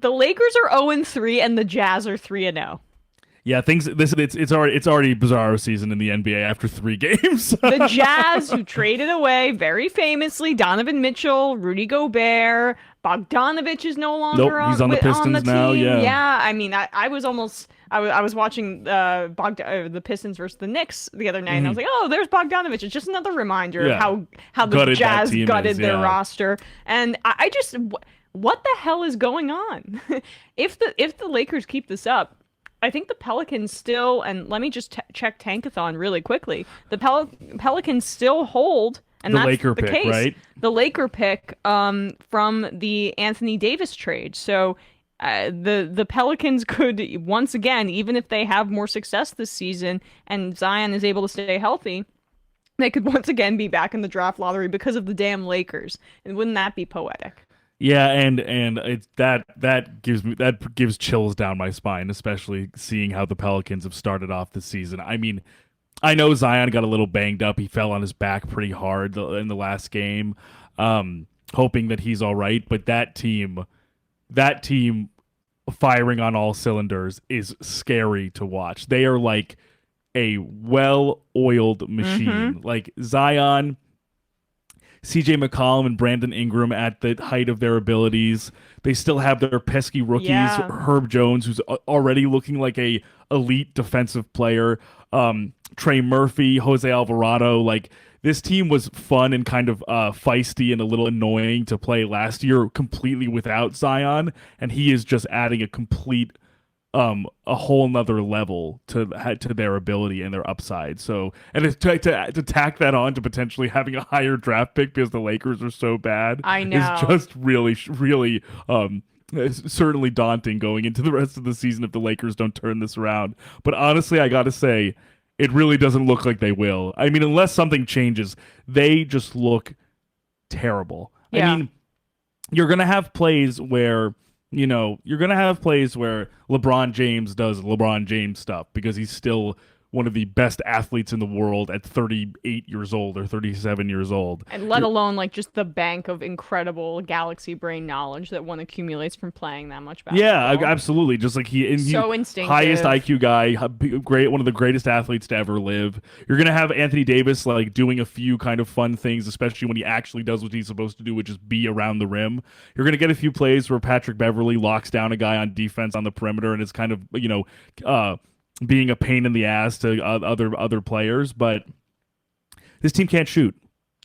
The Lakers are 0-3 and the Jazz are 3-0. Yeah, it's already bizarro season in the NBA after 3 games. The Jazz, who traded away very famously Donovan Mitchell, Rudy Gobert, Bogdanovich is no Nope, longer he's on the on the Pistons now. team. Yeah, Yeah, I mean, I was almost I was watching the Pistons versus the Knicks the other night, and I was hmm like, oh, there's Bogdanovich. It's just another reminder of yeah, how the gutted that Jazz team gutted is. their Yeah, roster, and I just what the hell is going on? If the Lakers keep this up. I think the Pelicans still, and let me just check Tankathon really quickly. The Pelicans still hold, and the that's Laker the pick, case. right? The Laker pick from the Anthony Davis trade. So the Pelicans could once again, even if they have more success this season and Zion is able to stay healthy, they could once again be back in the draft lottery because of the damn Lakers. And wouldn't that be poetic? Yeah, and it's that gives chills down my spine, especially seeing how the Pelicans have started off the season. I mean, I know Zion got a little banged up. He fell on his back pretty hard in the last game. Hoping that he's all right, but that team firing on all cylinders is scary to watch. They are like a well-oiled Mm-hmm. machine. Like Zion, CJ McCollum and Brandon Ingram at the height of their abilities. They still have their pesky rookies, Yeah. Herb Jones, who's already looking like a elite defensive player. Trey Murphy, Jose Alvarado. Like this team was fun and kind of feisty and a little annoying to play last year, completely without Zion, and he is just adding a whole nother level to their ability and their upside. So, and to tack that on to potentially having a higher draft pick because the Lakers are so bad I is know. just really it's certainly daunting going into the rest of the season if the Lakers don't turn this around. But honestly, I got to say, it really doesn't look like they will. I mean, unless something changes, they just look terrible. I Yeah. mean, you're gonna have plays where LeBron James does LeBron James stuff because he's still one of the best athletes in the world at 38 years old or 37 years old. And let alone like just the bank of incredible galaxy brain knowledge that one accumulates from playing that much Yeah, basketball. absolutely. Just like he So highest instinctive. IQ guy, great, one of the greatest athletes to ever live. You're gonna have Anthony Davis like doing a few kind of fun things, especially when he actually does what he's supposed to do, which is be around the rim. You're gonna get a few plays where Patrick Beverly locks down a guy on defense on the perimeter, and it's kind of being a pain in the ass to other players. But this team can't shoot.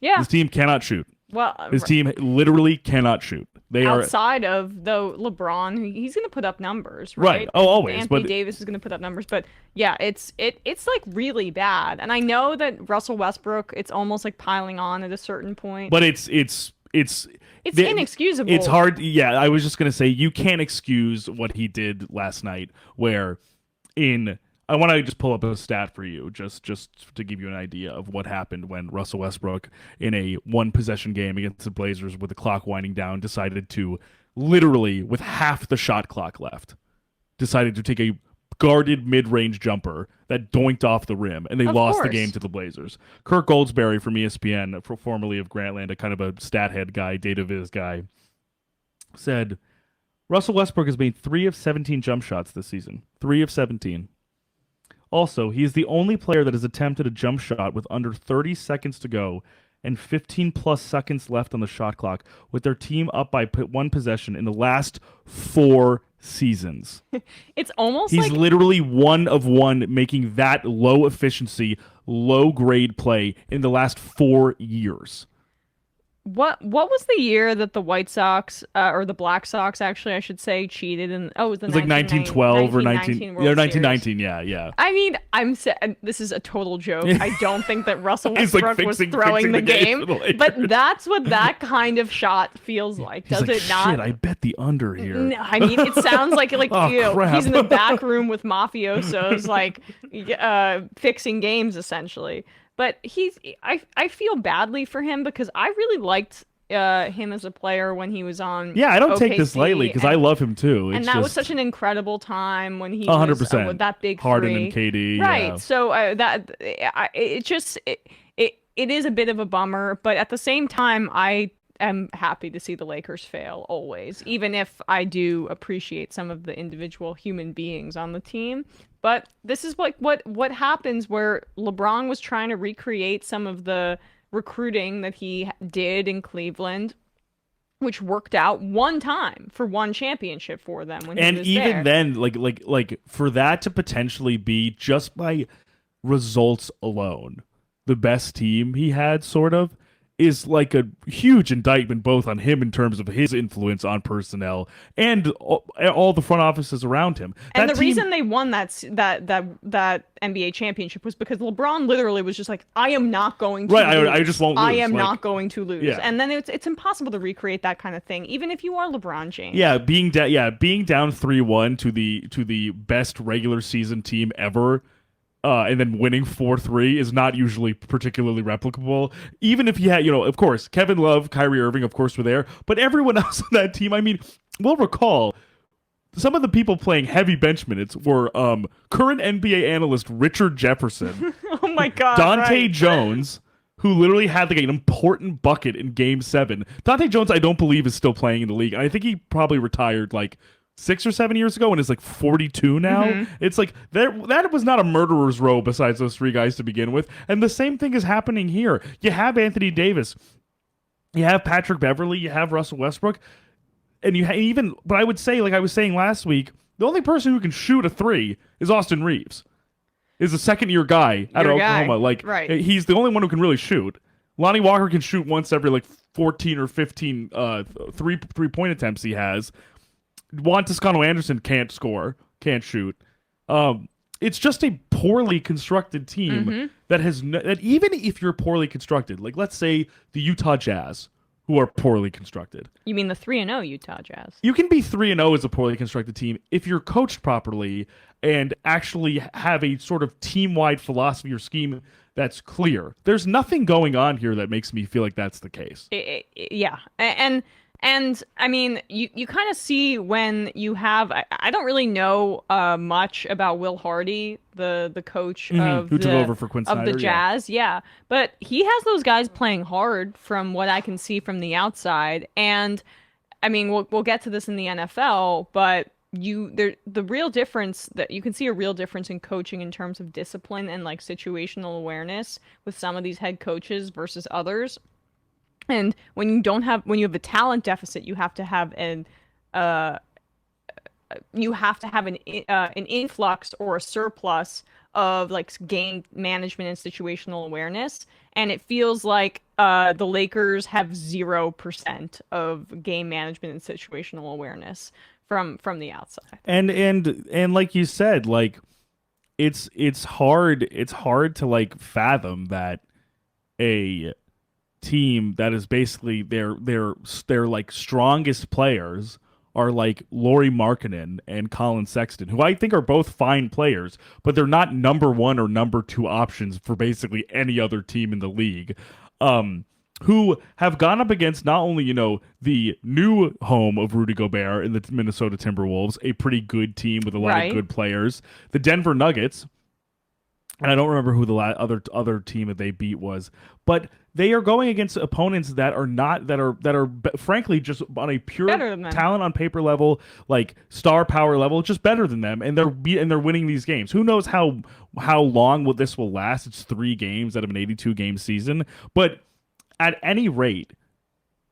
Yeah. This team cannot shoot. Well, This team literally cannot shoot. They are outside of though LeBron, he's going to put up numbers, right. right? Oh, always. Anthony But Davis is going to put up numbers, but yeah, it's like really bad. And I know that Russell Westbrook, it's almost like piling on at a certain point. but it's It's the- it's inexcusable. hard. Yeah, I was just gonna say you can't excuse what he did last night. Where in I want to just pull up a stat for you, just to give you an idea of what happened when Russell Westbrook, in a one possession game against the Blazers with the clock winding down, decided to literally with half the shot clock left, decided to take a guarded mid range jumper that doinked off the rim, and they Of lost the game course. to the Blazers. Kirk Goldsberry from ESPN, formerly of Grantland, a kind of a stat head guy, data viz guy, said Russell Westbrook has made 3 of 17 jump shots this season. 3 of 17. Also, he is the only player that has attempted a jump shot with under 30 seconds to go and 15 plus seconds left on the shot clock, with their team up by one possession in the last 4 seasons. It's almost He's like literally one of one making that low efficiency, low grade play in the last 4 years. what was the year that the White Sox or the Black Sox actually I should say cheated in it was the It was like 1912 or 19 World yeah, Series. 1919, yeah, yeah. I mean, this is a total joke. I don't think that Russell He's like Westbrook was fixing throwing the game game, for the but Lakers. that's what that kind of shot feels like, He's does like, it not? shit, I bet the under here. No, I mean, it sounds like Oh, crap. he's in the back room with mafiosos, like fixing games essentially. But I feel badly for him because I really liked him as a player when he was on Yeah, I don't take this OKC, lightly because I love him too. and It's that was just such an incredible time when he was 100%. with that big Harden three. and KD, Right. yeah. So it just it is a bit of a bummer, but at the same time, am happy to see the Lakers fail always, even if I do appreciate some of the individual human beings on the team. But this is like what happens where LeBron was trying to recreate some of the recruiting that he did in Cleveland, which worked out one time for one championship for them when he And was even there. then, like for that to potentially be just by results alone, the best team he had, sort of, is like a huge indictment both on him in terms of his influence on personnel and all the front offices around him. And That the team, reason they won that NBA championship was because LeBron literally was just like, I am not going to right? I just lose. won't I lose. am Like, not going to lose. yeah, And then it's impossible to recreate that kind of thing, even if you are LeBron James. being down 3-1 to the best regular season team ever, and then winning 4-3 is not usually particularly replicable. Even if you had, of course, Kevin Love, Kyrie Irving, of course, were there, but everyone else on that team, I mean, we'll recall some of the people playing heavy bench minutes were current NBA analyst Richard Jefferson, Oh my God, Dante right. Jones, who literally had like an important bucket in Game 7. Dante Jones, I don't believe, is still playing in the league. I think he probably retired like 6 or 7 years ago and is like 42 now. Hmm. It's like that was not a murderer's row besides those three guys to begin with. And the same thing is happening here. You have Anthony Davis, you have Patrick Beverly, you have Russell Westbrook, and even, but I would say, like I was saying last week, the only person who can shoot a three is Austin Reeves. Is a second year guy out of Your guy. Oklahoma. Like, Right. he's the only one who can really shoot. Lonnie Walker can shoot once every like 14 or 15 three-point attempts he has. Juan Toscano Anderson can't score, can't shoot. It's just a poorly constructed team that even if you're poorly constructed, like let's say the Utah Jazz, who are poorly constructed, You mean the 3-0 Utah Jazz? you can be 3-0 as a poorly constructed team if you're coached properly and actually have a sort of team-wide philosophy or scheme that's clear. There's nothing going on here that makes me feel like that's the case. Yeah. And I mean, you kind of see when you have I don't really know much about Will Hardy, the coach of Who took the over for Quinn of the Snyder? Yeah. Jazz. Yeah. But he has those guys playing hard from what I can see from the outside. And I mean, we'll get to this in the NFL, but the real difference that you can see a real difference in coaching in terms of discipline and like situational awareness with some of these head coaches versus others. And when you have a talent deficit, uh you have to have an influx or a surplus of like game management and situational awareness. And it feels like the Lakers have 0% of game management and situational awareness from the outside. And like you said, like it's hard to like fathom that a team that is basically their like strongest players are like Lauri Markkanen and Colin Sexton, who I think are both fine players, but they're not number one or number two options for basically any other team in the league. Who have gone up against not only, the new home of Rudy Gobert in the Minnesota Timberwolves, a pretty good team with a lot of Right. good players, the Denver Nuggets, and I don't remember who the other team that they beat was, but they are going against opponents that are not that are frankly just on a pure Better than them. talent on paper level, like star power level, just better than them, and they're winning these games. Who knows how long this will last? It's 3 games out of an 82 game season, but at any rate,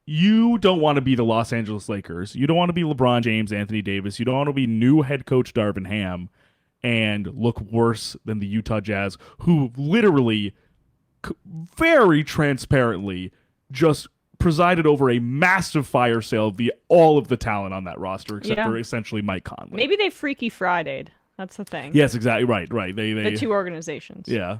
you don't want to be the Los Angeles Lakers. You don't want to be LeBron James, Anthony Davis. You don't want to be new head coach Darvin Ham and look worse than the Utah Jazz, who literally, very transparently, just presided over a massive fire sale via all of the talent on that roster, except Yeah. for essentially Mike Conley. Maybe they Freaky Friday'd. That's the thing. Yes, exactly. Right. The two organizations. Yeah.